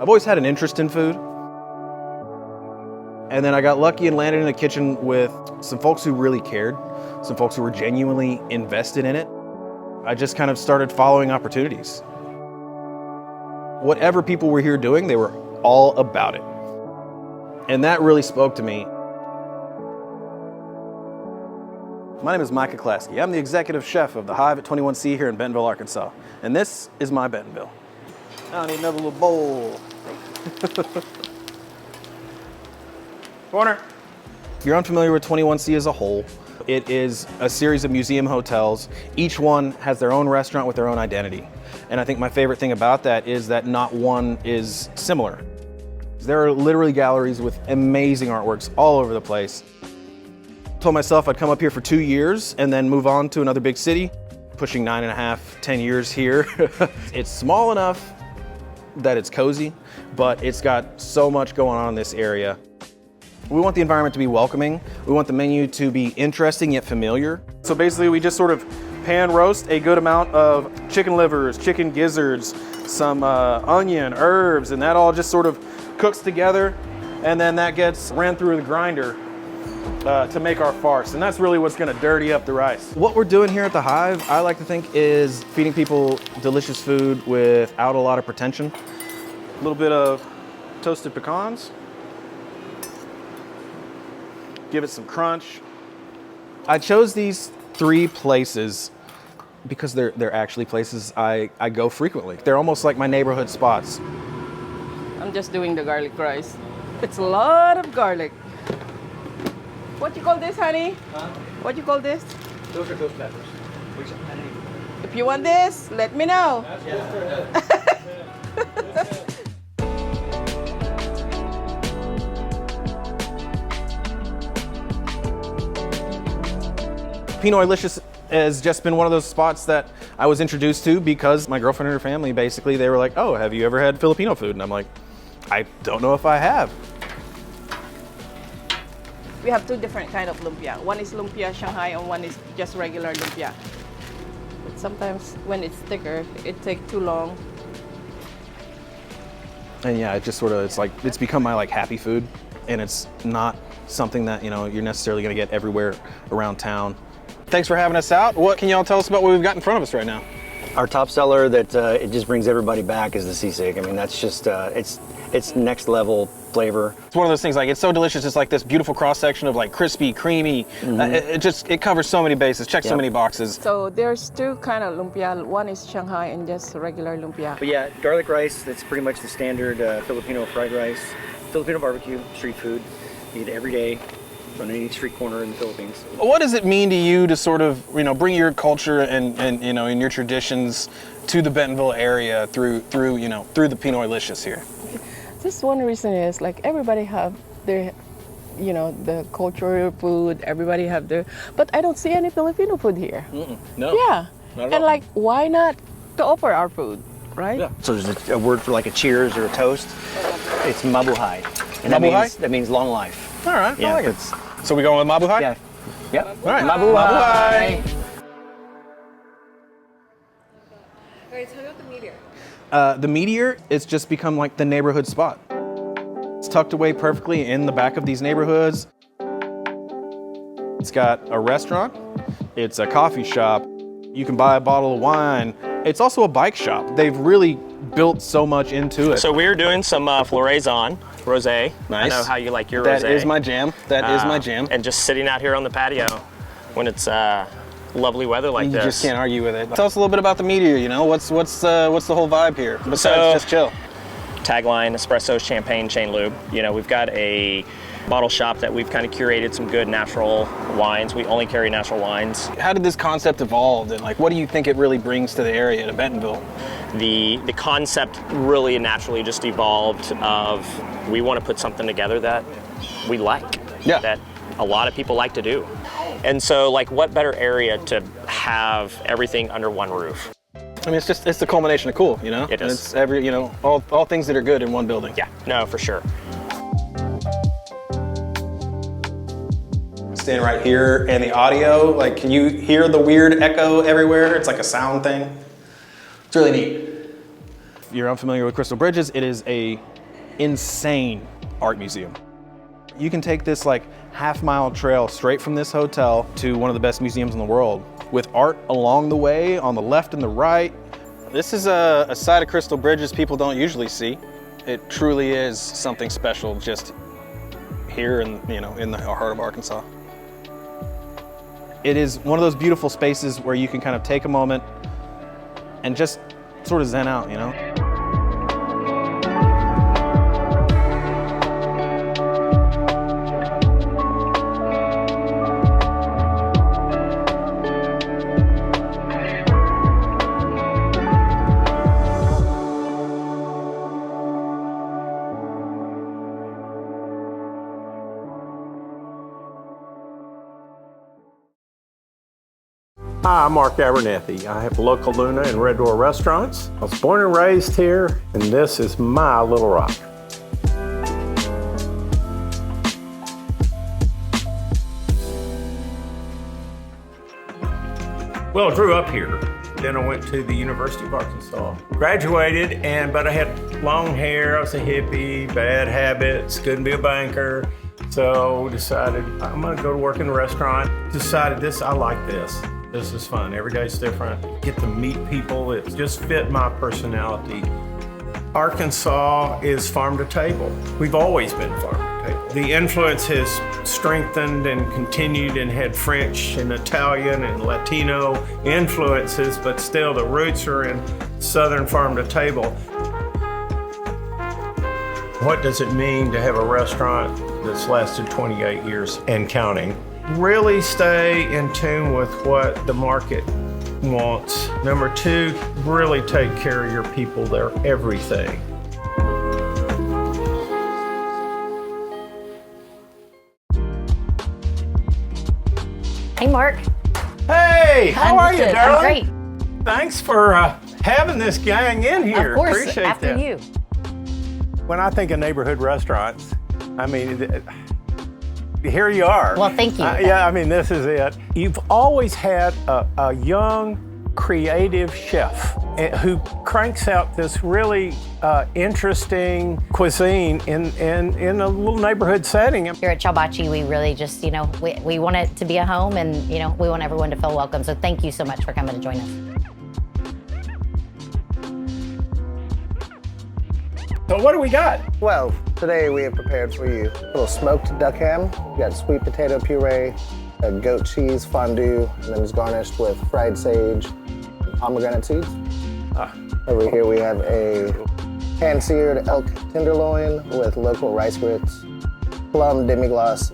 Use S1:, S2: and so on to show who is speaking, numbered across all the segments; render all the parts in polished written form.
S1: I've always had an interest in food. And then I got lucky and landed in a kitchen with some folks who really cared, some folks who were genuinely invested in it. I just kind of started following opportunities. Whatever people were here doing, they were all about it. And that really spoke to me. My name is Micah Klasky. I'm the executive chef of the Hive at 21C here in Bentonville, Arkansas. And this is my Bentonville. I need another little bowl. Corner. If you're unfamiliar with 21C as a whole, it is a series of museum hotels. Each one has their own restaurant with their own identity. And I think my favorite thing about that is that not one is similar. There are literally galleries with amazing artworks all over the place. I told myself I'd come up here for 2 years and then move on to another big city, pushing 9.5, 10 years here. It's small enough that it's cozy, but it's got so much going on in this area. We want the environment to be welcoming. We want the menu to be interesting yet familiar. So basically we just sort of pan roast a good amount of chicken livers, chicken gizzards, some onion, herbs, and that all just sort of cooks together, and then that gets ran through the grinder to make our farce, and that's really what's gonna dirty up the rice. What we're doing here at the Hive, I like to think, is feeding people delicious food without a lot of pretension. A little bit of toasted pecans. Give it some crunch. I chose these 3 places because they're actually places I go frequently. They're almost like my neighborhood spots.
S2: I'm just doing the garlic rice. It's a lot of garlic. What you call this, honey? Huh? What you call this?
S3: Those are ghost peppers.
S2: If you want this, let me know.
S1: Peno Licious has just been one of those spots that I was introduced to because my girlfriend and her family, basically, they were like, oh, have you ever had Filipino food? And I'm like, I don't know if I have.
S2: We have 2 different kind of lumpia. One is lumpia Shanghai and one is just regular lumpia. But sometimes when it's thicker, it takes too long.
S1: And yeah, it just sort of, it's become my like happy food, and it's not something that, you know, you're necessarily gonna get everywhere around town. Thanks for having us out. What can y'all tell us about what we've got in front of us right now?
S3: Our top seller that it just brings everybody back is the seasick. I mean, that's just, it's next level flavor.
S1: It's one of those things, like, it's so delicious. It's like this beautiful cross section of like crispy, creamy. It covers so many bases, checks so many boxes.
S2: So there's 2 kind of lumpia. One is Shanghai and just regular lumpia.
S3: But yeah, garlic rice, that's pretty much the standard Filipino fried rice. Filipino barbecue, street food, you eat it every day on any street corner in the Philippines.
S1: What does it mean to you to sort of, you know, bring your culture and you know, and your traditions to the Bentonville area through the Peno Licious here?
S2: Just one reason is like everybody have their, you know, the cultural food. Everybody have their, but I don't see any Filipino food here.
S1: No.
S2: Yeah, and like why not to offer our food, right?
S1: Yeah.
S3: So there's a word for like a cheers or a toast. It's mabuhay. And
S1: Mabuhay?
S3: that means long life.
S1: All right.
S3: Yeah,
S1: I like it. So we going with mabuhay?
S3: Yeah. Yep.
S1: All right.
S3: Mabuhay.
S4: All right, tell me about the Meteor.
S1: The Meteor, it's just become like the neighborhood spot. It's tucked away perfectly in the back of these neighborhoods. It's got a restaurant. It's a coffee shop. You can buy a bottle of wine. It's also a bike shop. They've really built so much into it.
S5: So we're doing some floraison, rosé.
S1: Nice.
S5: I know how you like your rosé.
S1: That is my jam. That is my jam.
S5: And just sitting out here on the patio when it's lovely weather like this.
S1: You just can't argue with it. Tell us a little bit about the Meteor. You know, what's the whole vibe here besides just chill?
S5: Tagline: espresso, champagne, chain lube. You know, we've got a bottle shop that we've kind of curated some good natural wines. We only carry natural wines.
S1: How did this concept evolve, and like, what do you think it really brings to the area, to Bentonville?
S5: The concept really naturally just evolved of, we want to put something together that we like, that a lot of people like to do. And so, like, what better area to have everything under one roof?
S1: I mean, it's the culmination of cool, you know?
S5: It is.
S1: It's every, you know, all things that are good in one building.
S5: Yeah, no, for sure.
S1: Standing right here, and the audio, like, can you hear the weird echo everywhere? It's like a sound thing. It's really neat. If you're unfamiliar with Crystal Bridges, it is a insane art museum. You can take this like half-mile trail straight from this hotel to one of the best museums in the world with art along the way on the left and the right. This is a side of Crystal Bridges people don't usually see. It truly is something special just here in the heart of Arkansas. It is one of those beautiful spaces where you can kind of take a moment and just sort of zen out, you know?
S6: Hi, I'm Mark Abernathy. I have local Luna and Red Door restaurants. I was born and raised here, and this is my Little Rock. Well, I grew up here. Then I went to the University of Arkansas. Graduated, but I had long hair, I was a hippie, bad habits, couldn't be a banker. So decided I'm gonna go to work in a restaurant. Decided I like this. This is fun. Every day's different. Get to meet people. It just fit my personality. Arkansas is farm to table. We've always been farm to table. The influence has strengthened and continued and had French and Italian and Latino influences, but still the roots are in Southern farm to table. What does it mean to have a restaurant that's lasted 28 years and counting? Really stay in tune with what the market wants. Number two, really take care of your people. They're everything.
S7: Hey, Mark.
S6: Hey, how are you,
S7: Good.
S6: darling?
S7: I'm great.
S6: Thanks for having this gang in here.
S7: Of course,
S6: Appreciate
S7: after
S6: that.
S7: you.
S6: When I think of neighborhood restaurants, I mean, here you are.
S7: Well, thank you.
S6: Yeah, I mean, this is it. You've always had a young, creative chef who cranks out this really interesting cuisine in a little neighborhood setting.
S7: Here at Chaubachi, we really just, we want it to be a home, and, we want everyone to feel welcome. So thank you so much for coming to join us.
S6: So what do we got?
S8: Well, today we have prepared for you a little smoked duck ham. We got sweet potato puree, a goat cheese fondue, and then it's garnished with fried sage and pomegranate seeds. Over here we have a pan-seared elk tenderloin with local rice grits, plum demi-glace,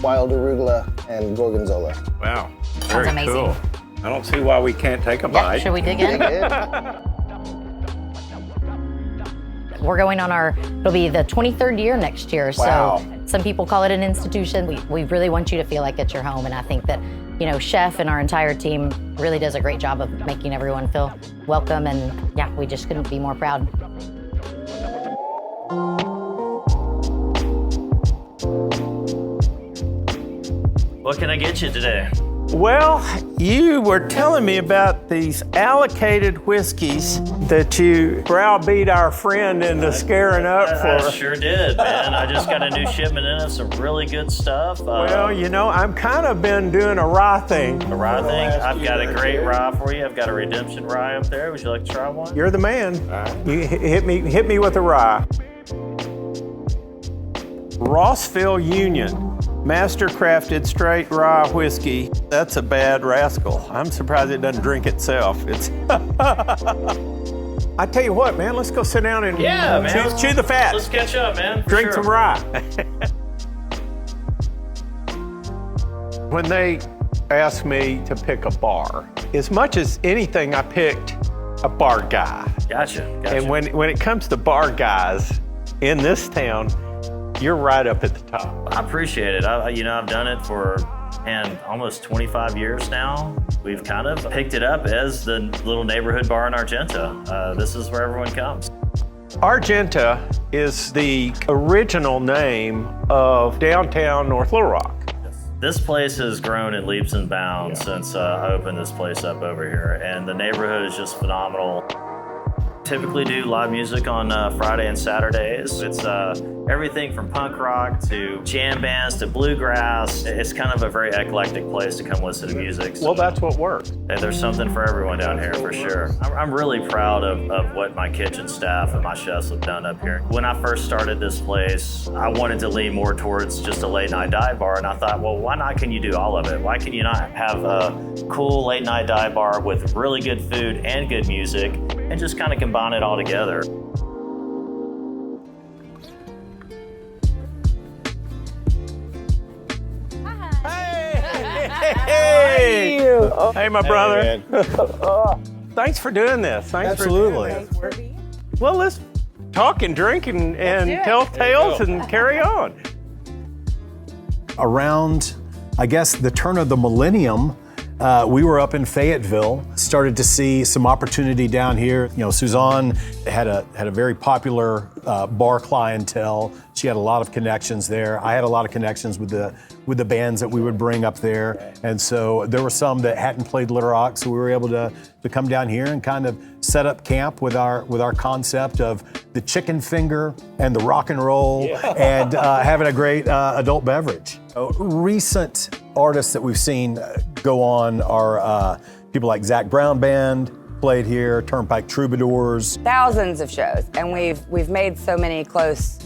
S8: wild arugula, and gorgonzola.
S6: Wow,
S7: Sounds
S6: very
S7: amazing.
S6: cool. I don't see why we can't take a bite.
S7: Yeah, should we dig in?
S8: Dig in.
S7: We're going on it'll be the 23rd year next year.
S6: Wow.
S7: So some people call it an institution. We really want you to feel like it's your home. And I think that, Chef and our entire team really does a great job of making everyone feel welcome. And yeah, we just couldn't be more proud.
S9: What can I get you today?
S6: Well, you were telling me about these allocated whiskeys that you browbeat our friend into scaring up
S9: I
S6: for.
S9: sure did, man. I just got a new shipment in of some really good stuff.
S6: Well, I'm kind of been doing a rye thing.
S9: A rye thing. I've got a great rye for you. I've got a redemption rye up there. Would you like to try one?
S6: You're the man. You hit me with a rye. Rossville Union. Master-crafted straight rye whiskey. That's a bad rascal. I'm surprised it doesn't drink itself. I tell you what, man, let's go sit down and chew the fat.
S9: Let's catch up, man.
S6: Drink some rye. When they asked me to pick a bar, as much as anything, I picked a bar guy.
S9: Gotcha.
S6: And when it comes to bar guys in this town, you're right up at the top.
S9: I appreciate it. I've done it for almost 25 years now. We've kind of picked it up as the little neighborhood bar in Argenta. This is where everyone comes.
S6: Argenta is the original name of downtown North Little Rock.
S9: This place has grown in leaps and bounds since I opened this place up over here, and the neighborhood is just phenomenal. typically do live music on Friday and Saturdays. It's everything from punk rock to jam bands to bluegrass. It's kind of a very eclectic place to come listen to music. So
S6: Well, that's what works.
S9: there's something for everyone down here for sure. I'm really proud of what my kitchen staff and my chefs have done up here. When I first started this place, I wanted to lean more towards just a late night dive bar, and I thought, well, why not can you do all of it? Why can you not have a cool late night dive bar with really good food and good music and just kind of combine it all together?
S6: Hey, hey, my brother. Thanks for doing this. Thanks
S10: Absolutely.
S6: For doing this. Well, let's talk and drink and tell tales and carry on.
S10: Around, I guess, the turn of the millennium, we were up in Fayetteville, started to see some opportunity down here. You know, Suzanne had a very popular bar clientele. She had a lot of connections there. I had a lot of connections with the bands that we would bring up there. And so there were some that hadn't played Little Rock, so we were able to come down here and kind of set up camp with our concept of the chicken finger and the rock and roll and having a great adult beverage. Recent artists that we've seen go on are people like Zach Brown Band played here, Turnpike Troubadours.
S11: Thousands of shows, and we've made so many close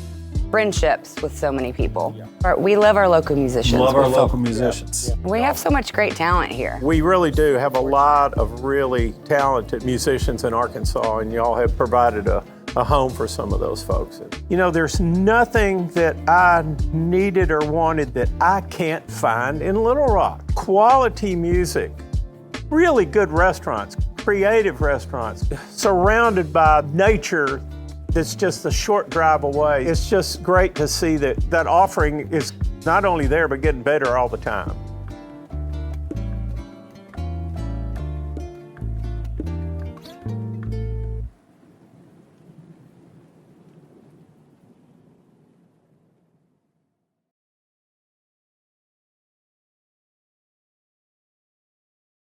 S11: friendships with so many people. We love our local musicians.
S10: Love our local musicians.
S11: We have so much great talent here.
S6: We really do have a lot of really talented musicians in Arkansas, and y'all have provided a home for some of those folks. You know, there's nothing that I needed or wanted that I can't find in Little Rock. Quality music, really good restaurants, creative restaurants, surrounded by nature that's just a short drive away. It's just great to see that offering is not only there, but getting better all the time.